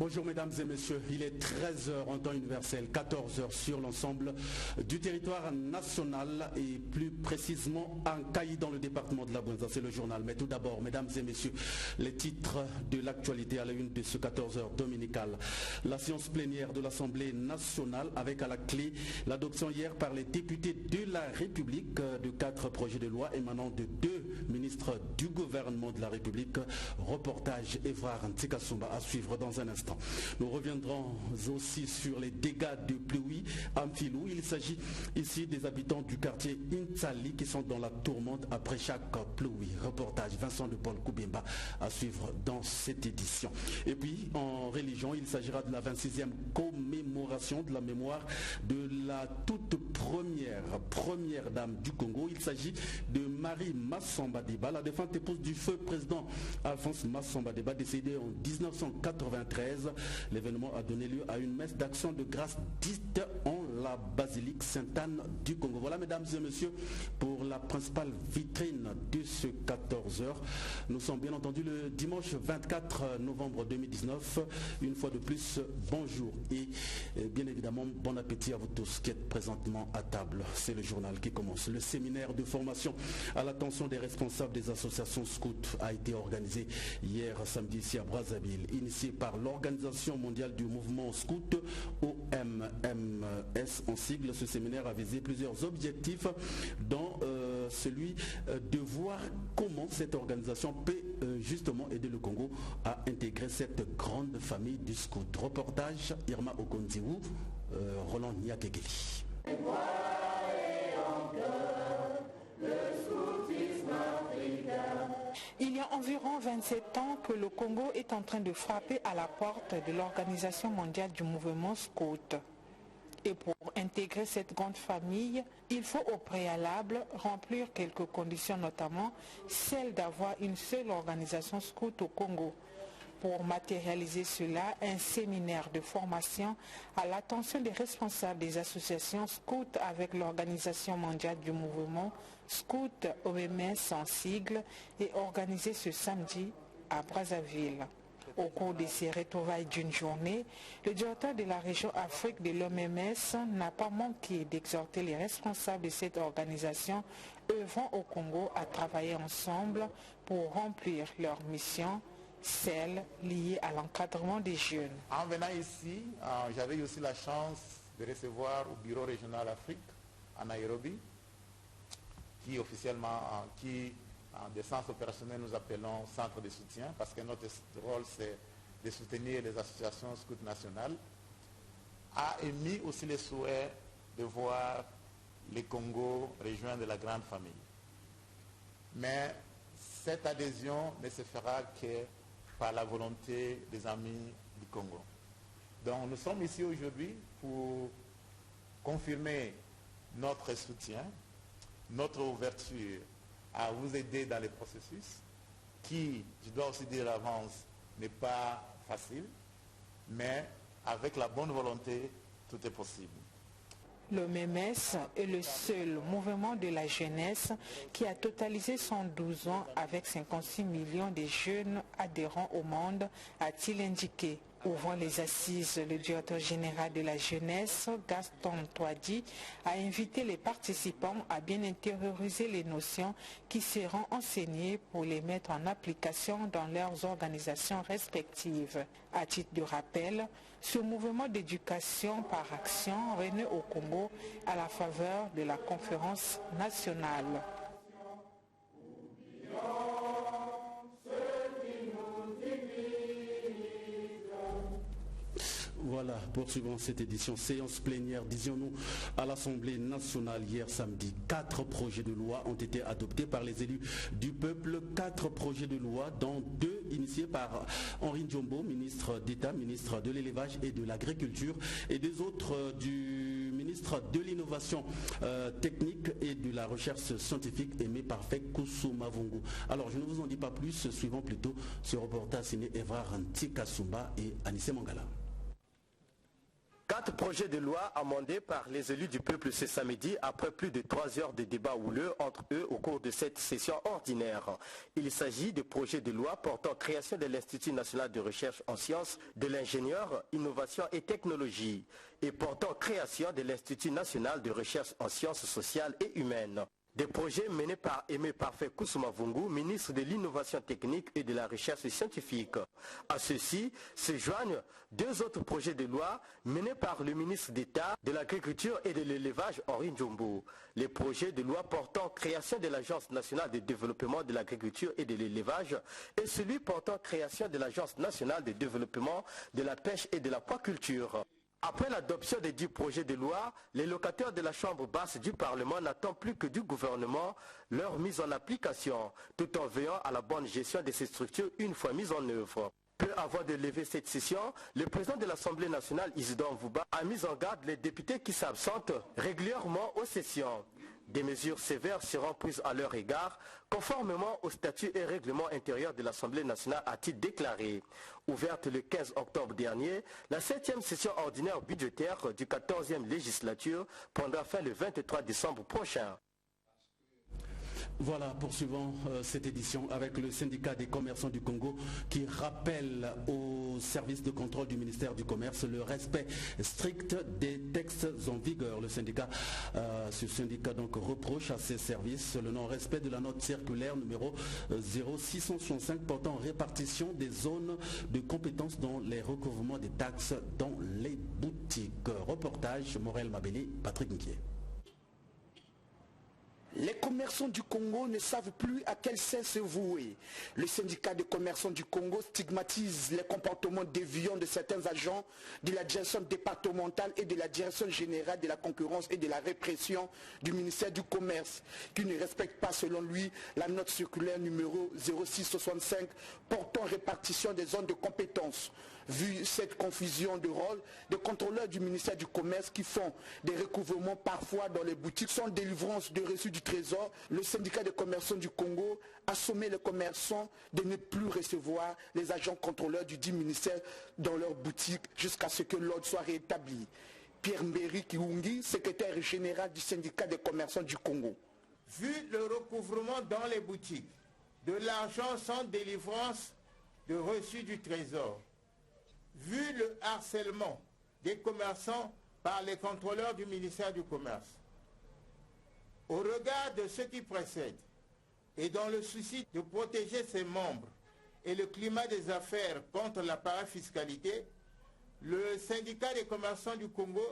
Bonjour mesdames et messieurs, il est 13h en temps universel, 14h sur l'ensemble du territoire national et plus précisément en Cailly dans le département de la Bouenza, c'est le journal. Mais tout d'abord, mesdames et messieurs, les titres de l'actualité à la une de ce 14h dominical. La séance plénière de l'Assemblée nationale avec à la clé l'adoption hier par les députés de la République de 4 projets de loi émanant de 2 ministres du gouvernement de la République. Reportage Evrard Ntikasumba à suivre dans un instant. Nous reviendrons aussi sur les dégâts de pluie à Mfilou. Il s'agit ici des habitants du quartier Intsali qui sont dans la tourmente après chaque pluie. Reportage Vincent de Paul Koubemba à suivre dans cette édition. Et puis en religion, il s'agira de la 26e commémoration de la mémoire de la toute première dame du Congo. Il s'agit de Marie Massamba Deba, la défunte épouse du feu président Alphonse Massamba Deba, décédé en 1993. L'événement a donné lieu à une messe d'action de grâce dite en la basilique Sainte-Anne du Congo. Voilà mesdames et messieurs pour la principale vitrine de ce 14h. Nous sommes bien entendu le dimanche 24 novembre 2019. Une fois de plus, bonjour et bien évidemment bon appétit à vous tous qui êtes présentement à table. C'est le journal qui commence. Le séminaire de formation à l'attention des responsables des associations scouts a été organisé hier samedi ici à Brazzaville, initié par l'Organisation mondiale du mouvement scout, OMMS en sigle. Ce séminaire a visé plusieurs objectifs, dont celui de voir comment cette organisation peut justement aider le Congo à intégrer cette grande famille du scout. Reportage Irma Okonziwu, Roland Niakegeli. Il y a environ 27 ans que le Congo est en train de frapper à la porte de l'Organisation mondiale du mouvement scout. Et pour intégrer cette grande famille, il faut au préalable remplir quelques conditions, notamment celle d'avoir une seule organisation scout au Congo. Pour matérialiser cela, un séminaire de formation à l'attention des responsables des associations scouts avec l'Organisation mondiale du mouvement scout, OMS en sigle, est organisé ce samedi à Brazzaville. Au cours de ces retrouvailles d'une journée, le directeur de la région Afrique de l'OMS n'a pas manqué d'exhorter les responsables de cette organisation œuvrant au Congo à travailler ensemble pour remplir leur mission, celle liée à l'encadrement des jeunes. En venant ici, j'avais aussi la chance de recevoir au bureau régional Afrique à Nairobi, qui officiellement, de sens opérationnel nous appelons centre de soutien, parce que notre rôle c'est de soutenir les associations scouts nationales, a émis aussi le souhait de voir le Congo rejoindre la grande famille. Mais cette adhésion ne se fera que par la volonté des amis du Congo. Donc nous sommes ici aujourd'hui pour confirmer notre soutien, notre ouverture à vous aider dans les processus qui, je dois aussi dire à l'avance, n'est pas facile, mais avec la bonne volonté, tout est possible. L'OMMS est le seul mouvement de la jeunesse qui a totalisé 112 ans avec 56 millions de jeunes adhérents au monde, a-t-il indiqué. Ouvrant les assises, le directeur général de la jeunesse, Gaston Toadi, a invité les participants à bien intérioriser les notions qui seront enseignées pour les mettre en application dans leurs organisations respectives. À titre de rappel, ce mouvement d'éducation par action renaît au Congo à la faveur de la conférence nationale. Voilà, poursuivons cette édition. Séance plénière, disions-nous, à l'Assemblée nationale hier samedi. 4 projets de loi ont été adoptés par les élus du peuple. 4 projets de loi, dont 2 initiés par Henri Ndjombo, ministre d'État, ministre de l'élevage et de l'agriculture, et 2 autres du ministre de l'innovation technique et de la recherche scientifique, Aimé Parfait Koussoumavungu. Alors, je ne vous en dis pas plus, suivons plutôt ce reportage signé Evrard Ntikasumba et Anissé Mangala. 4 projets de loi amendés par les élus du peuple ce samedi après plus de 3 heures de débat houleux entre eux au cours de cette session ordinaire. Il s'agit de projets de loi portant création de l'Institut national de recherche en sciences, de l'ingénieur, innovation et technologie et portant création de l'Institut national de recherche en sciences sociales et humaines. Des projets menés par Aimé Parfait Koussoumavungu, ministre de l'Innovation technique et de la recherche scientifique. À ceci se joignent 2 autres projets de loi menés par le ministre d'État de l'Agriculture et de l'Élevage, Henri Ndjombo. Les projets de loi portant création de l'Agence nationale de développement de l'agriculture et de l'élevage et celui portant création de l'Agence nationale de développement de la pêche et de l'aquaculture. Après l'adoption des 10 projets de loi, les locataires de la Chambre basse du Parlement n'attendent plus que du gouvernement leur mise en application, tout en veillant à la bonne gestion de ces structures une fois mises en œuvre. Peu avant de lever cette session, le président de l'Assemblée nationale, Isidore Mvouba, a mis en garde les députés qui s'absentent régulièrement aux sessions. Des mesures sévères seront prises à leur égard, conformément au statut et règlement intérieur de l'Assemblée nationale, a-t-il déclaré. Ouverte le 15 octobre dernier, la 7e session ordinaire budgétaire du 14e législature prendra fin le 23 décembre prochain. Voilà, poursuivons cette édition avec le syndicat des commerçants du Congo qui rappelle au service de contrôle du ministère du Commerce le respect strict des textes en vigueur. Ce syndicat donc reproche à ses services le non-respect de la note circulaire numéro 0665 portant répartition des zones de compétences dans les recouvrements des taxes dans les boutiques. Reportage Morel Mabeli, Patrick Nkié. Les commerçants du Congo ne savent plus à quel sein se vouer. Le syndicat des commerçants du Congo stigmatise les comportements déviants de certains agents de la direction départementale et de la direction générale de la concurrence et de la répression du ministère du Commerce, qui ne respectent pas selon lui la note circulaire numéro 0665 portant répartition des zones de compétences. Vu cette confusion de rôle, des contrôleurs du ministère du Commerce qui font des recouvrements parfois dans les boutiques sans délivrance de reçus du Trésor, le syndicat des commerçants du Congo a sommé les commerçants de ne plus recevoir les agents contrôleurs du dit ministère dans leurs boutiques jusqu'à ce que l'ordre soit rétabli. Pierre Mberi Kiungi, secrétaire général du syndicat des commerçants du Congo. Vu le recouvrement dans les boutiques de l'argent sans délivrance de reçus du Trésor, vu le harcèlement des commerçants par les contrôleurs du ministère du Commerce, au regard de ce qui précède et dans le souci de protéger ses membres et le climat des affaires contre la parafiscalité, le syndicat des commerçants du Congo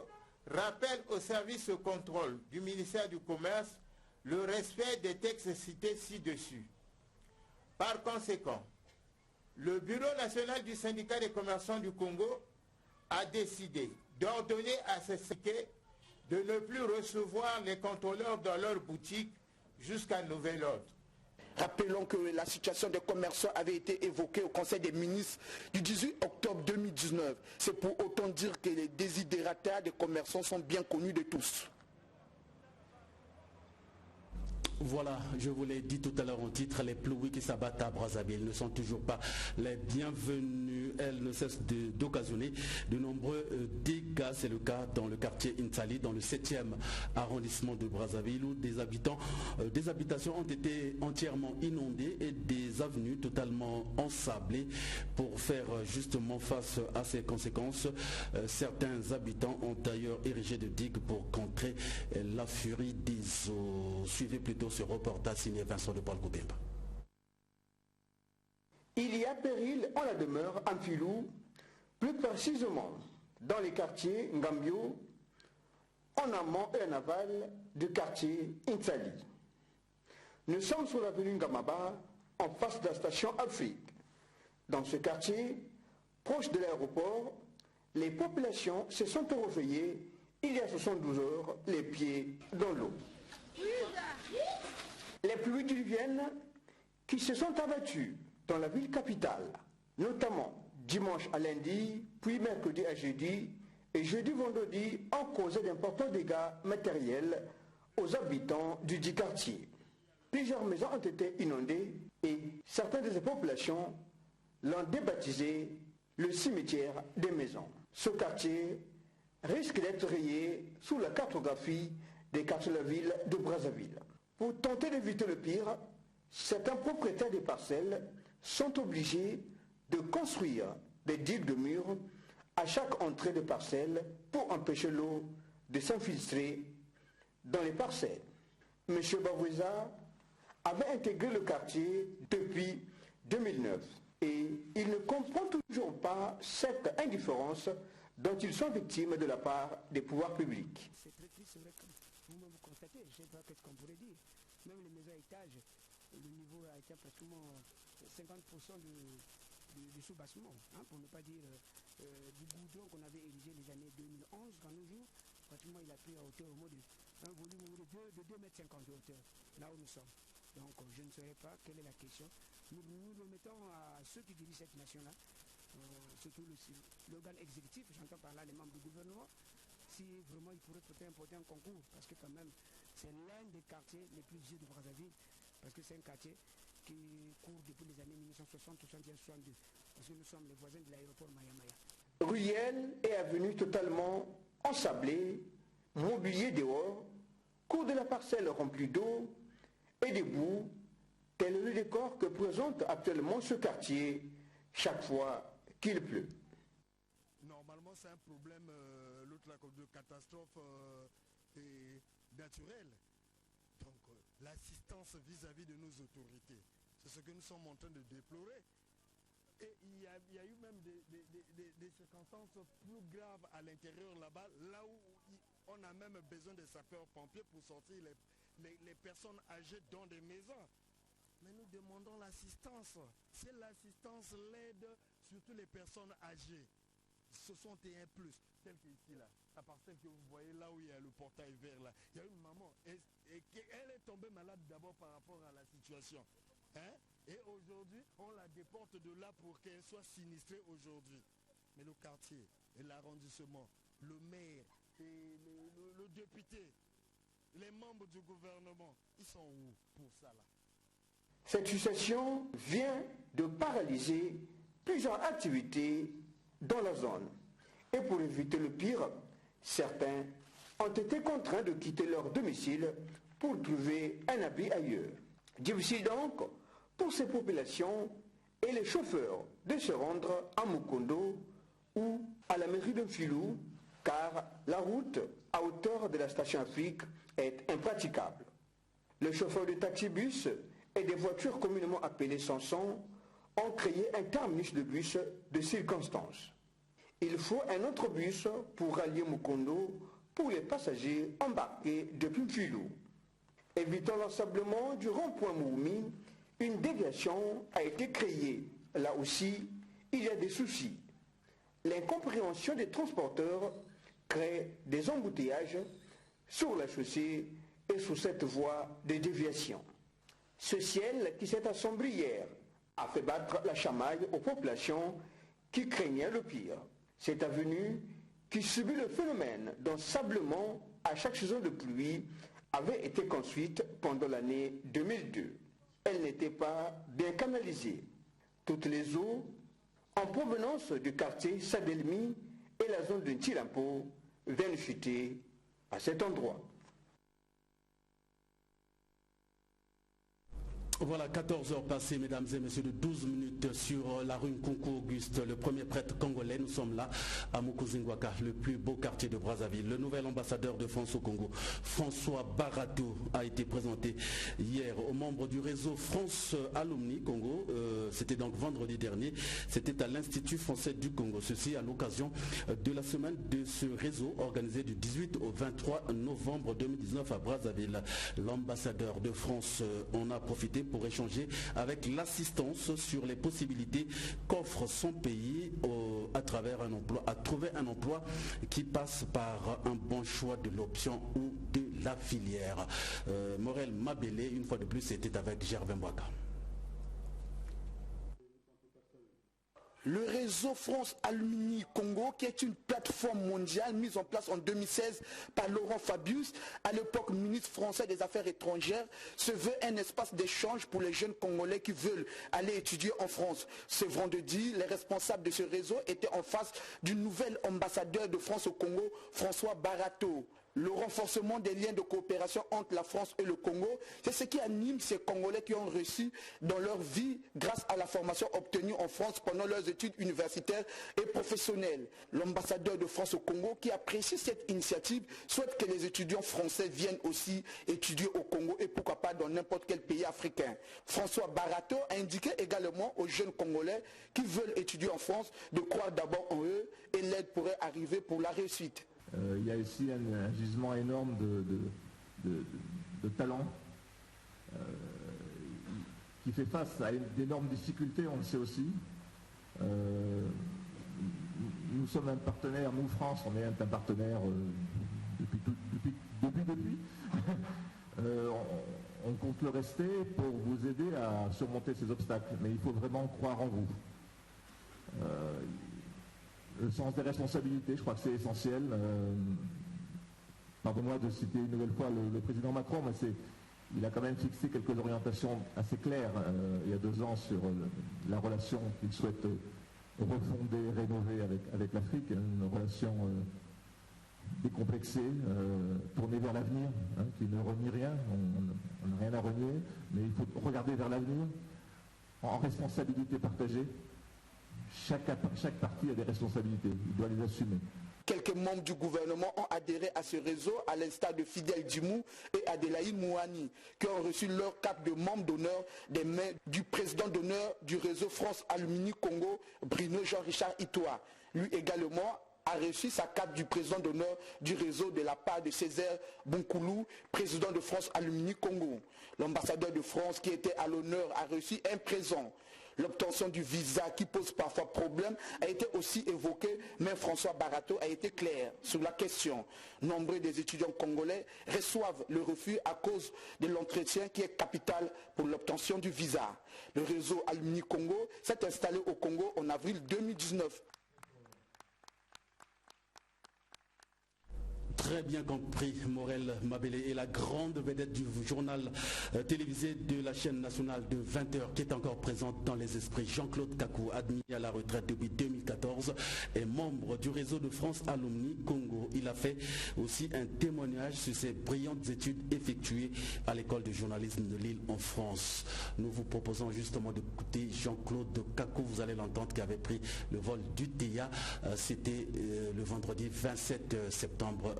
rappelle au service de contrôle du ministère du Commerce le respect des textes cités ci-dessus. Par conséquent, le Bureau national du syndicat des commerçants du Congo a décidé d'ordonner à ces syndiqués de ne plus recevoir les contrôleurs dans leurs boutiques jusqu'à nouvel ordre. Rappelons que la situation des commerçants avait été évoquée au Conseil des ministres du 18 octobre 2019. C'est pour autant dire que les désidérata des commerçants sont bien connus de tous. Voilà, je vous l'ai dit tout à l'heure en titre, les pluies qui s'abattent à Brazzaville ne sont toujours pas les bienvenues. Elles ne cessent d'occasionner de nombreux dégâts. C'est le cas dans le quartier Insali, dans le 7e arrondissement de Brazzaville, où des habitations ont été entièrement inondées et des avenues totalement ensablées. Pour faire justement face à ces conséquences, certains habitants ont d'ailleurs érigé de digues pour contrer la furie des eaux. Suivez plutôt ce reportage signé Vincent de Paul Goubemba. Il y a péril en la demeure en Filou, plus précisément dans les quartiers Ngambio, en amont et en aval du quartier Insali. Nous sommes sur l'avenue Ngamaba, en face de la station Afrique. Dans ce quartier, proche de l'aéroport, les populations se sont réveillées il y a 72 heures, les pieds dans l'eau. Les pluies diluviennes qui se sont abattues dans la ville capitale, notamment dimanche à lundi, puis mercredi à jeudi, et jeudi-vendredi, ont causé d'importants dégâts matériels aux habitants du dit quartier. Plusieurs maisons ont été inondées et certaines de ces populations l'ont débaptisé le cimetière des maisons. Ce quartier risque d'être rayé sous la cartographie des quartiers de la ville de Brazzaville. Pour tenter d'éviter le pire, certains propriétaires des parcelles sont obligés de construire des digues de murs à chaque entrée de parcelle pour empêcher l'eau de s'infiltrer dans les parcelles. M. Babouza avait intégré le quartier depuis 2009 et il ne comprend toujours pas cette indifférence dont ils sont victimes de la part des pouvoirs publics. C'est très triste, c'est vrai que vous-même vous constatez, je ne sais pas qu'est-ce qu'on pourrait dire. Même les maisons à étage, le niveau a été pratiquement 50% du sous-bassement, hein, pour ne pas dire du goudron qu'on avait érigé les années 2011, quand nos jours, pratiquement il a pris à hauteur au moins d'un volume de 2,50 m de hauteur, là où nous sommes. Donc je ne saurais pas quelle est la question. Nous le mettons à ceux qui dirigent cette nation-là, surtout l'organe exécutif, j'entends par là les membres du gouvernement, si vraiment ils pourraient peut-être importer un concours, parce que quand même c'est l'un des quartiers les plus vieux de Brazzaville, parce que c'est un quartier qui court depuis les années 1960, 71, 62, parce que nous sommes les voisins de l'aéroport Maya-Maya. Ruelle et avenue totalement ensablées, mobilier dehors, cours de la parcelle remplie d'eau et de boue, tel est le décor que présente actuellement ce quartier chaque fois qu'il pleut. Normalement, c'est un problème de catastrophe naturelle. Donc, l'assistance vis-à-vis de nos autorités, c'est ce que nous sommes en train de déplorer. Et il y a eu même des circonstances plus graves à l'intérieur là-bas, là où on a même besoin de sapeurs-pompiers pour sortir les personnes âgées dans des maisons. Mais nous demandons l'assistance. C'est l'assistance, l'aide, surtout les personnes âgées. 61+, tel qu'ici là, la parcelle que vous voyez là où il y a le portail vert là, il y a une maman, et elle est tombée malade d'abord par rapport à la situation. Hein? Et aujourd'hui, on la déporte de là pour qu'elle soit sinistrée aujourd'hui. Mais le quartier, et l'arrondissement, le maire, et le député, les membres du gouvernement, ils sont où pour ça là? Cette situation vient de paralyser plusieurs activités dans la zone. Et pour éviter le pire, certains ont été contraints de quitter leur domicile pour trouver un abri ailleurs. Difficile donc pour ces populations et les chauffeurs de se rendre à Mukondo ou à la mairie de Filou, car la route à hauteur de la station Afrique est impraticable. Les chauffeurs de taxi-bus et des voitures communément appelées Sanson ont créé un terminus de bus de circonstance. Il faut un autre bus pour rallier Mukondo pour les passagers embarqués depuis Filou. Évitant l'ensablement du rond-point Moumi, une déviation a été créée. Là aussi, il y a des soucis. L'incompréhension des transporteurs crée des embouteillages sur la chaussée et sur cette voie de déviation. Ce ciel qui s'est assombri hier a fait battre la chamaille aux populations qui craignaient le pire. Cette avenue qui subit le phénomène d'ensablement à chaque saison de pluie avait été construite pendant l'année 2002. Elle n'était pas bien canalisée. Toutes les eaux en provenance du quartier Sadelmi et la zone de Ntilampo viennent chuter à cet endroit. Voilà, 14 heures passées, mesdames et messieurs, de 12 minutes sur la rue Nkunku Auguste, le premier prêtre congolais. Nous sommes là à Mukuzingwaka, le plus beau quartier de Brazzaville. Le nouvel ambassadeur de France au Congo, François Barato, a été présenté hier aux membres du réseau France Alumni Congo. C'était donc vendredi dernier. C'était à l'Institut français du Congo. Ceci à l'occasion de la semaine de ce réseau organisé du 18 au 23 novembre 2019 à Brazzaville. L'ambassadeur de France en a profité pour échanger avec l'assistance sur les possibilités qu'offre son pays à travers un emploi, à trouver un emploi qui passe par un bon choix de l'option ou de la filière. Morel Mabélé, une fois de plus, c'était avec Gervais Mbouaka. Le réseau France Alumni Congo, qui est une plateforme mondiale mise en place en 2016 par Laurent Fabius, à l'époque ministre français des Affaires étrangères, se veut un espace d'échange pour les jeunes Congolais qui veulent aller étudier en France. Ce vendredi, les responsables de ce réseau étaient en face du nouvel ambassadeur de France au Congo, François Barato. Le renforcement des liens de coopération entre la France et le Congo, c'est ce qui anime ces Congolais qui ont reçu dans leur vie grâce à la formation obtenue en France pendant leurs études universitaires et professionnelles. L'ambassadeur de France au Congo, qui apprécie cette initiative, souhaite que les étudiants français viennent aussi étudier au Congo et pourquoi pas dans n'importe quel pays africain. François Barato a indiqué également aux jeunes Congolais qui veulent étudier en France de croire d'abord en eux et l'aide pourrait arriver pour la réussite. Il y a ici un gisement énorme de talents qui fait face à d'énormes difficultés, on le sait aussi. Nous sommes un partenaire, nous France, on est un partenaire depuis. On compte le rester pour vous aider à surmonter ces obstacles, mais il faut vraiment croire en vous. Le sens des responsabilités, je crois que c'est essentiel. Pardonnez-moi de citer une nouvelle fois le président Macron, mais il a quand même fixé quelques orientations assez claires il y a 2 ans sur la relation qu'il souhaite refonder, rénover avec l'Afrique, une relation décomplexée, tournée vers l'avenir, qui ne renie rien, on n'a rien à renier, mais il faut regarder vers l'avenir en responsabilité partagée. Chaque parti a des responsabilités, il doit les assumer. Quelques membres du gouvernement ont adhéré à ce réseau, à l'instar de Fidel Djimou et Adélaïde Mouani, qui ont reçu leur cape de membre d'honneur des mains du président d'honneur du réseau France Alumni Congo, Bruno Jean-Richard Itoa. Lui également a reçu sa cape du président d'honneur du réseau de la part de Césaire Bonkoulou, président de France Alumni Congo. L'ambassadeur de France qui était à l'honneur a reçu un présent. L'obtention du visa qui pose parfois problème a été aussi évoquée, mais François Barato a été clair sur la question. Nombreux des étudiants congolais reçoivent le refus à cause de l'entretien qui est capital pour l'obtention du visa. Le réseau Alumni Congo s'est installé au Congo en avril 2019. Très bien compris, Morel Mabélé est la grande vedette du journal télévisé de la chaîne nationale de 20h qui est encore présente dans les esprits. Jean-Claude Kakou, admis à la retraite depuis 2014, est membre du réseau de France Alumni Congo. Il a fait aussi un témoignage sur ses brillantes études effectuées à l'école de journalisme de Lille en France. Nous vous proposons justement d'écouter Jean-Claude Kakou, vous allez l'entendre, qui avait pris le vol du TIA. C'était le vendredi 27 septembre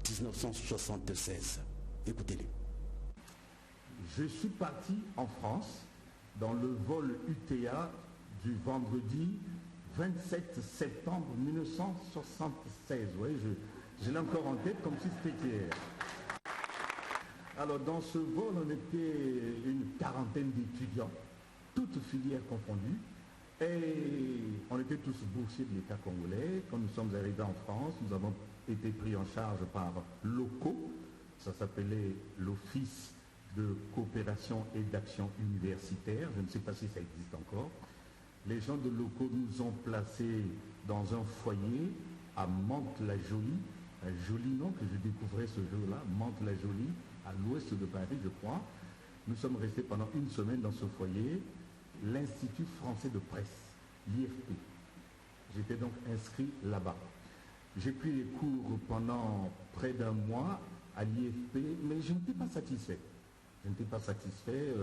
1976. Écoutez-les. Je suis parti en France dans le vol UTA du vendredi 27 septembre 1976. Vous voyez, je l'ai encore en tête comme si c'était hier. Alors dans ce vol, on était une quarantaine d'étudiants, toutes filières confondues, et on était tous boursiers de l'État congolais. Quand nous sommes arrivés en France, nous avons été pris en charge par l'OCO, ça s'appelait l'Office de coopération et d'action universitaire, je ne sais pas si ça existe encore. Les gens de l'OCO nous ont placés dans un foyer à Mantes-la-Jolie, un joli nom que je découvrais ce jour-là, Mantes-la-Jolie, à l'ouest de Paris, je crois. Nous sommes restés pendant une semaine dans ce foyer, l'Institut français de presse, l'IFP. J'étais donc inscrit là-bas. J'ai pris les cours pendant près d'un mois à l'IFP, mais je n'étais pas satisfait. Je n'étais pas satisfait.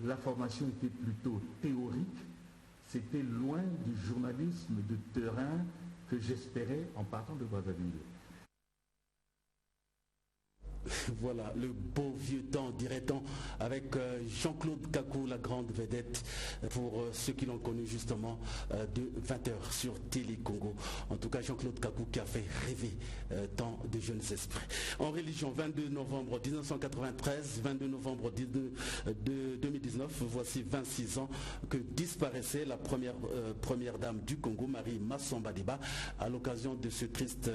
La formation était plutôt théorique. C'était loin du journalisme de terrain que j'espérais en partant de Brazzaville. Voilà, le beau vieux temps, dirait-on, avec Jean-Claude Kakou, la grande vedette, pour ceux qui l'ont connu justement de 20h sur Télé Congo. En tout cas, Jean-Claude Kakou qui a fait rêver tant de jeunes esprits. En religion, 22 novembre 1993, 22 novembre 2019, voici 26 ans que disparaissait la première dame du Congo, Marie Massamba Deba, à l'occasion de ce triste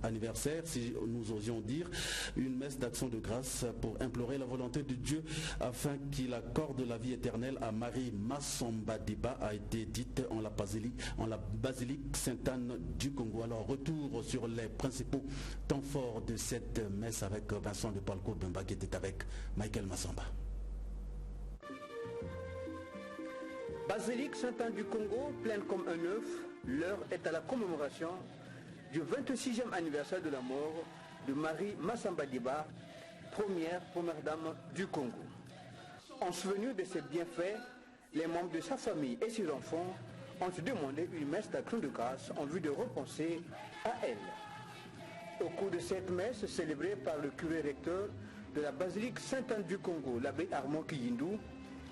anniversaire, si nous osions dire, une messe messe d'action de grâce pour implorer la volonté de Dieu afin qu'il accorde la vie éternelle à Marie Masamba Diba a été dite en la basilique Sainte-Anne du Congo. Alors retour sur les principaux temps forts de cette messe avec Vincent de Palco Bemba qui était avec Michael Masamba. Basilique Sainte-Anne du Congo, pleine comme un œuf, l'heure est à la commémoration du 26e anniversaire de la mort de Marie Masamba Diba, première dame du Congo. En souvenir de ses bienfaits, les membres de sa famille et ses enfants ont demandé une messe d'action de grâce en vue de repenser à elle. Au cours de cette messe célébrée par le curé recteur de la basilique Sainte-Anne du Congo, l'abbé Armand Kiyindou,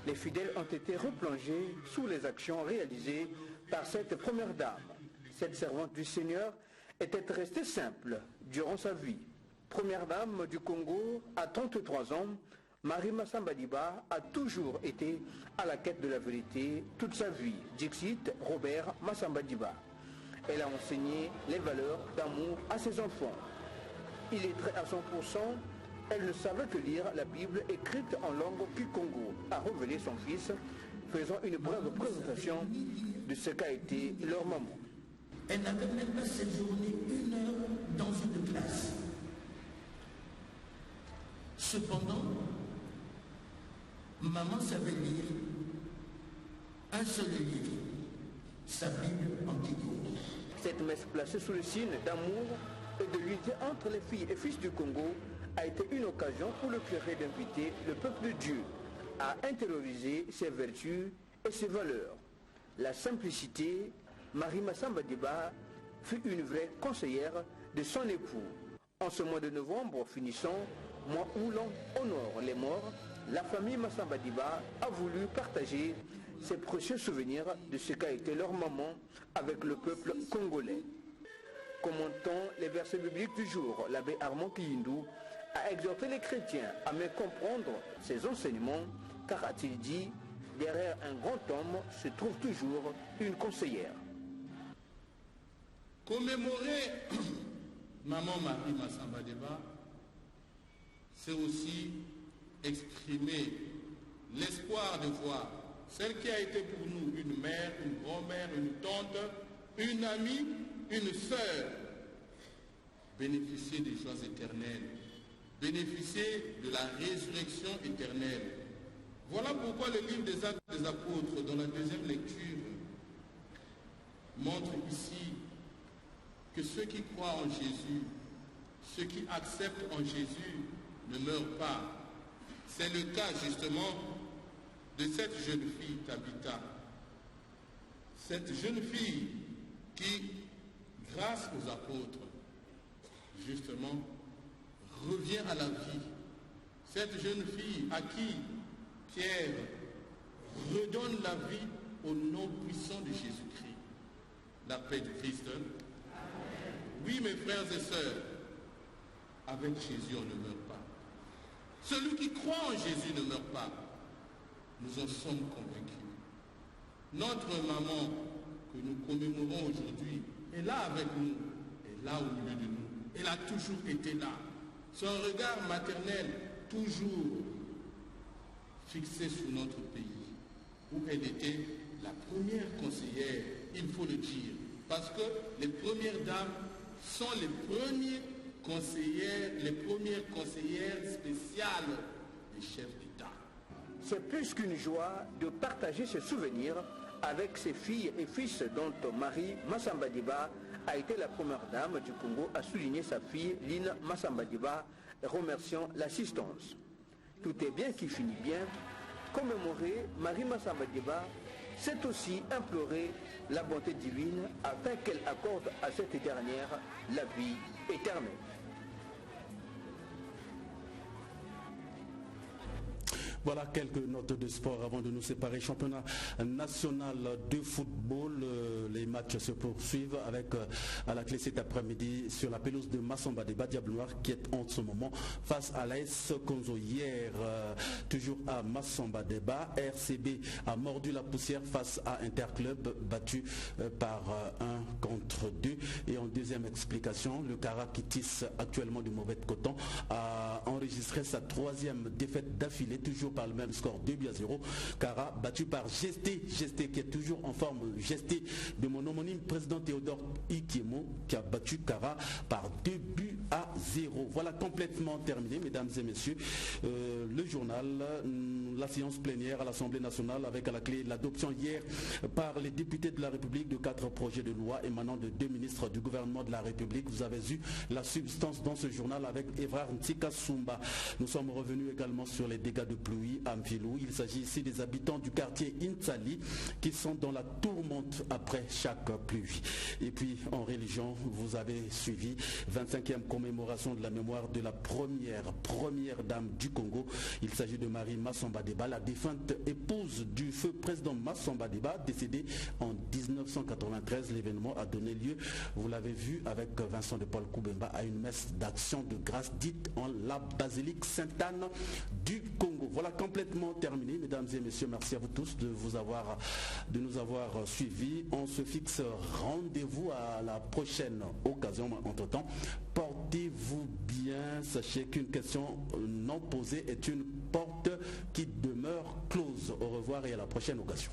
les fidèles ont été replongés sous les actions réalisées par cette première dame. Cette servante du Seigneur était restée simple durant sa vie. Première dame du Congo, à 33 ans, Marie Masamba Diba a toujours été à la quête de la vérité toute sa vie. Dixit Robert Masamba Diba. Elle a enseigné les valeurs d'amour à ses enfants. Illettrée à 100%, elle ne savait que lire la Bible écrite en langue Kikongo, a révélé son fils, faisant une brève présentation de ce qu'a été leur maman. Elle n'avait même pas séjourné 1 heure dans une classe. Cependant, maman savait lire un seul livre, sa Bible en Kikongo. Cette messe placée sous le signe d'amour et de l'unité entre les filles et fils du Congo a été une occasion pour le curé d'inviter le peuple de Dieu à intérioriser ses vertus et ses valeurs. La simplicité, Marie Masamba Diba fut une vraie conseillère de son époux. En ce mois de novembre finissant, mois où l'on honore les morts, la famille Masamba Diba a voulu partager ses précieux souvenirs de ce qu'a été leur maman avec le peuple congolais. Commentant les versets bibliques du jour, l'abbé Armand Kiyindou a exhorté les chrétiens à mieux comprendre ses enseignements, car a-t-il dit, derrière un grand homme se trouve toujours une conseillère. Commémorer Maman Marie Masamba Diba, c'est aussi exprimer l'espoir de voir celle qui a été pour nous une mère, une grand-mère, une tante, une amie, une sœur, bénéficier des joies éternelles, bénéficier de la résurrection éternelle. Voilà pourquoi le livre des Actes des Apôtres, dans la deuxième lecture, montre ici que ceux qui croient en Jésus, ceux qui acceptent en Jésus, ne meurent pas. C'est le cas justement de cette jeune fille Tabitha. Cette jeune fille qui, grâce aux apôtres, justement, revient à la vie. Cette jeune fille à qui Pierre redonne la vie au nom puissant de Jésus-Christ. La paix du Christ. Oui, mes frères et sœurs, avec Jésus, on ne meurt pas. Celui qui croit en Jésus ne meurt pas. Nous en sommes convaincus. Notre maman, que nous commémorons aujourd'hui, est là avec nous, est là au milieu de nous. Elle a toujours été là. Son regard maternel, toujours fixé sur notre pays, où elle était la première conseillère, il faut le dire, parce que les premières dames sont les premières conseillères spéciales des chefs d'État. C'est plus qu'une joie de partager ses souvenirs avec ses filles et fils dont Marie Masamba Diba a été la première dame du Congo, a souligné sa fille Lina Masamba Diba, remerciant l'assistance. Tout est bien qui finit bien. Commémorer Marie Masamba Diba, c'est aussi implorer la bonté divine afin qu'elle accorde à cette dernière la vie éternelle. Voilà quelques notes de sport avant de nous séparer. Championnat national de football, les matchs se poursuivent avec à la clé cet après-midi sur la pelouse de Masamba Diba, Diable Noir qui est en ce moment face à l'AS Konzo. Hier, toujours à Masamba Diba, RCB a mordu la poussière face à Interclub, battu par 1-2. Et en deuxième explication, le Kara qui tisse actuellement du mauvais coton a enregistré enregistrait sa 3e défaite d'affilée, toujours par le même score 2-0. Kara battu par Gesté qui est toujours en forme, Gesté de mon homonyme président Théodore Ikiemo, qui a battu Kara par 2-0. Voilà, complètement terminé, mesdames et messieurs, le journal, la séance plénière à l'Assemblée nationale avec à la clé l'adoption hier par les députés de la République de 4 projets de loi émanant de 2 ministres du gouvernement de la République. Vous avez eu la substance dans ce journal avec Evrard Ntika Sumba. Nous sommes revenus également sur les dégâts de pluie à Mfilou. Il s'agit ici des habitants du quartier Intsali qui sont dans la tourmente après chaque pluie. Et puis en religion, vous avez suivi 25e commémoration de la mémoire de la première dame du Congo. Il s'agit de Marie Massamba Deba, la défunte épouse du feu président Massamba Deba, décédée en 1993. L'événement a donné lieu, vous l'avez vu avec Vincent de Paul Koubemba, à une messe d'action de grâce dite en la basilique Sainte-Anne du Congo. Voilà, complètement terminé, mesdames et messieurs. Merci à vous tous de nous avoir suivis. On se fixe rendez-vous à la prochaine occasion. Entre-temps, portez-vous bien. Sachez qu'une question non posée est une porte qui demeure close. Au revoir et à la prochaine occasion.